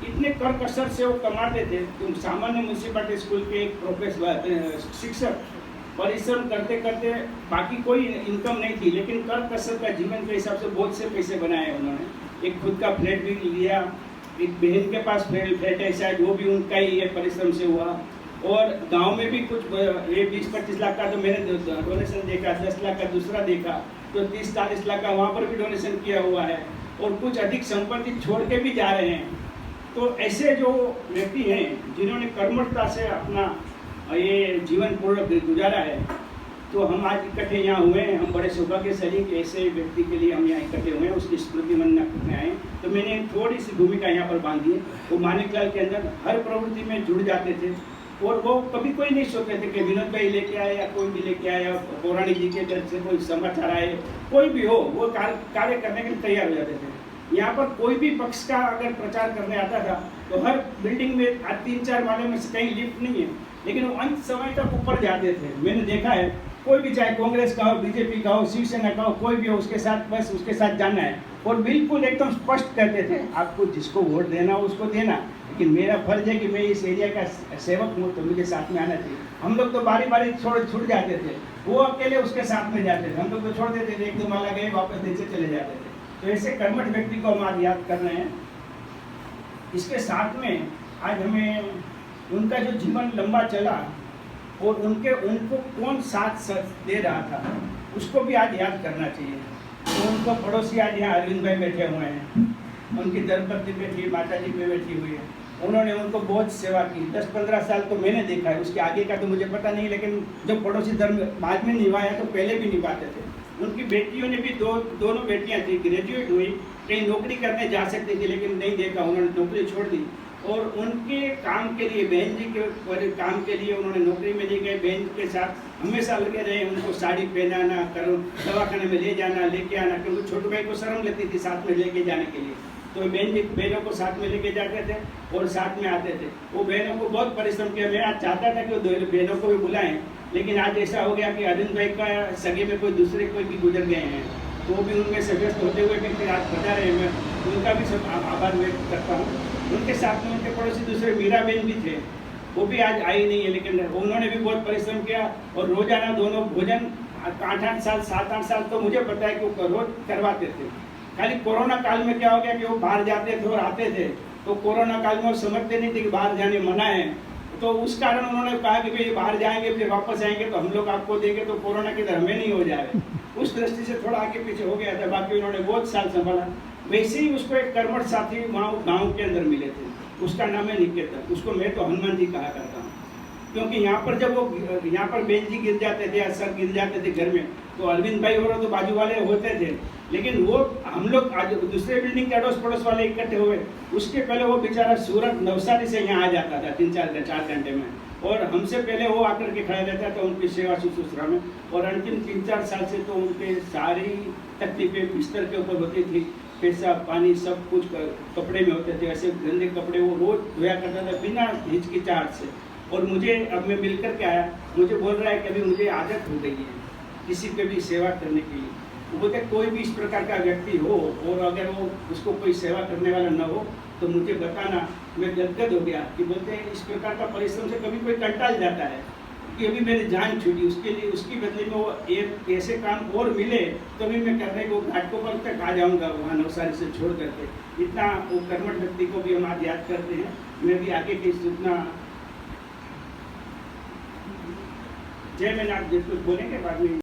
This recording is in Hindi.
इतने कर कसर से वो कमाते थे। तुम सामान्य म्यूनसिपालिटी स्कूल के एक प्रोफेसर शिक्षक परिश्रम करते करते बाकी कोई इनकम नहीं थी, लेकिन कर कसर का जीवन के हिसाब से बहुत से पैसे बनाए उन्होंने। एक खुद का फ्लैट भी लिया, एक बहन के पास फ्लैट है शायद, वो भी उनका ही है, परिश्रम से हुआ। और गांव में भी कुछ ये 20-25 लाख का तो मैंने डोनेशन देखा, 10 लाख का दूसरा देखा, तो 30-40 लाख का वहाँ पर भी डोनेशन किया हुआ है, और कुछ अधिक संपत्ति छोड़ के भी जा रहे हैं। तो ऐसे जो व्यक्ति हैं जिन्होंने कर्मठता से अपना ये जीवन पूर्ण गुजारा है, तो हम आज इकट्ठे यहाँ हुए हैं। हम बड़े सौभाग्यशाली कि ऐसे व्यक्ति के लिए हम यहाँ इकट्ठे हुए हैं, उसकी स्मृति मनना करने आए। तो मैंने थोड़ी सी भूमिका यहाँ पर बांधी है। वो मानिकलाल के अंदर हर प्रवृत्ति में जुड़ जाते थे, और वो कभी कोई नहीं सोचते थे कि विनोद भाई लेके आए या कोई भी लेके आए, पौराणिक जी के घर से कोई समाचार आए, कोई भी हो, वो कार्य करने के लिए तैयार हो जाते थे। यहाँ पर कोई भी पक्ष का अगर प्रचार करने आता था तो हर बिल्डिंग में 3-4 माले में से कहीं लिफ्ट नहीं है, लेकिन वो अंत समय तक ऊपर जाते थे। मैंने देखा है, कोई भी चाहे कांग्रेस का हो, बीजेपी का हो, शिवसेना का हो, कोई भी हो, उसके साथ बस उसके साथ जाना है। और बिल्कुल एकदम स्पष्ट कहते थे, आपको जिसको वोट देना हो उसको देना, लेकिन मेरा फर्ज है कि मैं इस एरिया का सेवक हूँ, तो मुझे साथ में आना चाहिए। हम लोग तो बारी बारी छूट जाते थे, वो अकेले उसके साथ में जाते थे। हम लोग तो छोड़ देते थे, 1-2 माला गए वापस नीचे चले जाते थे। तो ऐसे कर्मठ व्यक्ति को हम आज याद कर रहे हैं। इसके साथ में आज हमें उनका जो जीवन लंबा चला और उनको कौन साथ दे रहा था, उसको भी आज याद करना चाहिए। तो उनको पड़ोसी आज यहाँ अरविंद भाई बैठे हुए हैं, उनकी धर्मपत्नी बैठी, माता जी पे बैठी हुई है। उन्होंने उनको बहुत सेवा की। 10-15 साल तो मैंने देखा है, उसके आगे का तो मुझे पता नहीं, लेकिन जो पड़ोसी धर्म बाद में निभाया तो पहले भी निभाते थे। उनकी बेटियों ने भी दोनों बेटियां थी, ग्रेजुएट हुई, कहीं नौकरी करने जा सकती थी, लेकिन नहीं देखा, उन्होंने नौकरी छोड़ दी। और उनके काम के लिए, बहन जी के काम के लिए उन्होंने नौकरी में ले गए, बहन के साथ हमेशा लगे रहे। उनको साड़ी पहनाना, दवाखाने में ले जाना, लेके आना, क्योंकि छोटे भाई को शर्म लगती थी साथ में लेके जाने के लिए, तो बहनों को साथ में लेके जाते थे और साथ में आते थे। वो बहनों को बहुत परिश्रम किया। मैं आज चाहता था कि वो बहनों को भी बुलाएं, लेकिन आज ऐसा हो गया कि अरविंद भाई का सगे में कोई भी गुजर गए हैं, तो वो भी उनमें से व्यस्त होते हुए भी फिर आज बता रहे हैं। मैं उनका भी सब आभार व्यक्त करता हूँ। उनके साथ में उनके पड़ोसी दूसरे मीरा बहन भी थे, वो भी आज आई नहीं है, लेकिन उन्होंने भी बहुत परिश्रम किया। और रोजाना दोनों भोजन 8-8 साल 7-8 साल तो मुझे पता है कि वो रोज करवाते थे। खाली कोरोना काल में क्या हो गया कि वो बाहर जाते थे और आते थे, तो कोरोना काल में वो समझते नहीं थे कि बाहर जाने मना है, तो उस कारण उन्होंने कहा कि भाई बाहर जाएंगे फिर वापस आएंगे तो हम लोग आपको देंगे, तो कोरोना की तरह हमें नहीं हो जाए। उस दृष्टि से थोड़ा आगे पीछे हो गया था, बाकी उन्होंने बहुत साल संभाला। वैसे ही उसको एक कर्मठ साथी वहाँ गाँव के अंदर मिले थे, उसका नाम है निकेतन। उसको मैं तो हनुमान जी कहा करता हूँ, क्योंकि यहाँ पर जब वो यहाँ पर बहन जी गिर जाते थे या सर गिर जाते थे घर में, तो अरविंद भाई और तो बाजू वाले होते थे, लेकिन वो हम लोग आज दूसरे बिल्डिंग के अड़ोस पड़ोस वाले इकट्ठे हुए, उसके पहले वो बेचारा सूरत नवसारी से यहाँ आ जाता था 3-4 घंटे में, और हमसे पहले वो आकर के खड़ा रहता था उनकी सेवा शुश्रूषा में। और अंतिम 3-4 साल से तो उनके सारी तकलीफें बिस्तर के ऊपर होती थी, पैसा पानी सब कुछ कपड़े में होते थे, ऐसे गंदे कपड़े वो रोज धोया करता था बिना हिचकिचाहट से। और मुझे अब मैं मिल कर के आया, मुझे बोल रहा है कि अभी मुझे आदत हो गई है किसी पे भी सेवा करने के लिए। वो बोलते कोई भी इस प्रकार का व्यक्ति हो और अगर वो उसको कोई सेवा करने वाला न हो तो मुझे बताना। मैं गदगद हो गया कि बोलते हैं इस प्रकार का परिश्रम से कभी कोई कंटाल जाता है कि अभी मेरी जान छूटी, उसके लिए उसकी बदले में वो एक ऐसे काम और मिले तो भी मैं करने को घाटकोपर तक आ जाऊँगा वहाँ नवसारी से छोड़ करके। इतना वो कर्मठ व्यक्ति को भी हम आज याद करते हैं। मैं भी आगे की सूचना जय मैंने आप कुछ बोलेंगे बाद में।